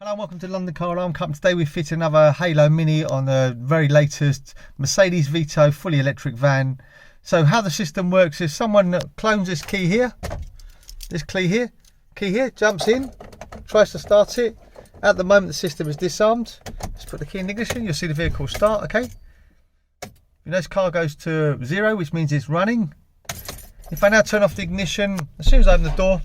Hello and welcome to London Car Alarm Co. Today we fit another Halo Mini on the very latest Mercedes Vito fully electric van. So how the system works is someone clones this key here, jumps in, tries to start it. At the moment the system is disarmed. Let's put the key in the ignition, you'll see the vehicle start, okay? You notice car goes to 0, which means it's running. If I now turn off the ignition, as soon as I open the door,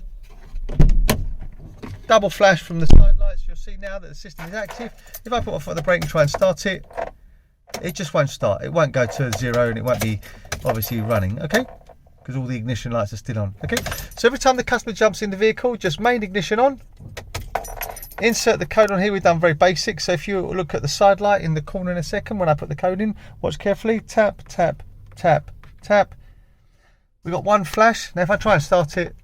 double flash from the side lights, you'll see now that the system is active. If I put my foot on the brake and try and start it, it just won't start. It won't go to 0 and it won't be obviously running, okay? Because all the ignition lights are still on, okay? So every time the customer jumps in the vehicle, just main ignition on, insert the code on here. We've done very basic. So if you look at the side light in the corner in a second, when I put the code in, watch carefully, tap, tap, tap, tap. We've got one flash. Now if I try and start it,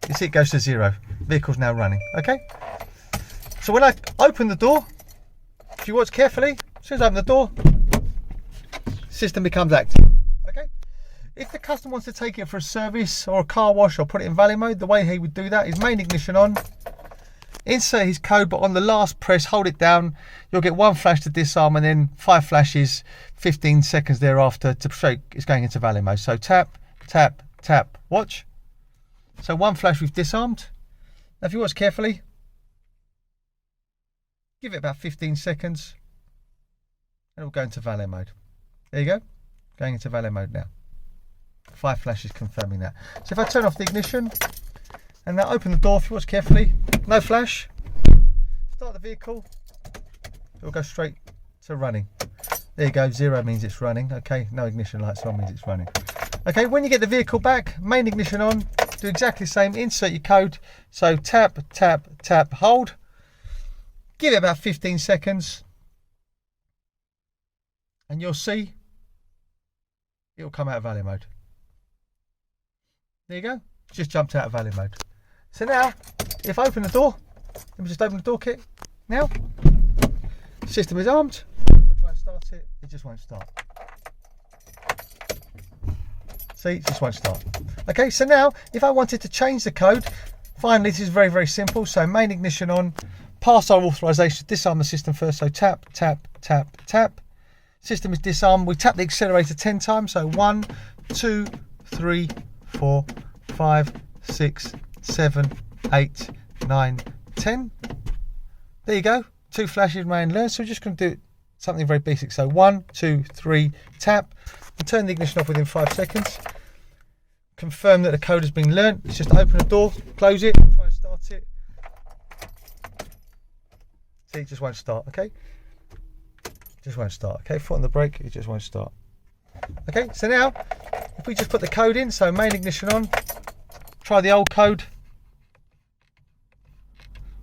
you see it goes to 0. Vehicle's now running, okay? So when I open the door, if you watch carefully, as soon as I open the door, system becomes active, okay? If the customer wants to take it for a service or a car wash or put it in valet mode, the way he would do that is main ignition on, insert his code, but on the last press, hold it down, you'll get one flash to disarm and then 5 flashes 15 seconds thereafter to show it's going into valet mode. So tap, tap, tap, watch. So one flash we've disarmed. Now if you watch carefully, give it about 15 seconds and it will go into valet mode. There you go, going into valet mode now. 5 flashes confirming that. So if I turn off the ignition and now open the door, if you watch carefully, no flash, start the vehicle, it will go straight to running. There you go, 0 means it's running, okay, no ignition lights on means it's running. Okay, when you get the vehicle back, main ignition on, do exactly the same, insert your code, so tap, tap, tap, hold, give it about 15 seconds, and you'll see it will come out of valet mode. There you go, just jumped out of valet mode. So now, if I open the door, let me just open the door kit, now, system is armed, I'll try and start it, it just won't start. See, it just won't start. Okay, so now if I wanted to change the code, finally this is very, very simple. So main ignition on, pass our authorization, disarm the system first. So tap, tap, tap, tap. System is disarmed. We tap the accelerator 10 times. So 1, 2, 3, 4, 5, 6, 7, 8, 9, 10. There you go. 2 flashes remain learned. So we're just going to do something very basic. So 1, 2, 3, tap. And turn the ignition off within 5 seconds. Confirm that the code has been learnt. It's just open the door, close it, try and start it. See, it just won't start, okay? Just won't start, okay? Foot on the brake, it just won't start. Okay, so now, if we just put the code in, so main ignition on, try the old code.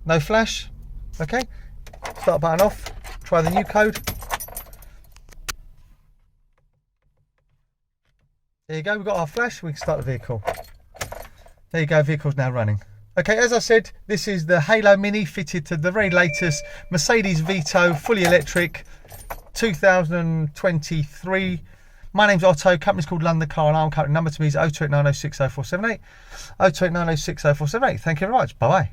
No flash, okay? Start button off, try the new code. There you go, we've got our flash, we can start the vehicle. There you go, vehicle's now running. Okay, as I said, this is the Halo Mini fitted to the very latest Mercedes Vito, fully electric, 2023. My name's Otto, company's called London Car Alarm Co. Number to me is 0289060478, 0289060478. Thank you very much, bye-bye.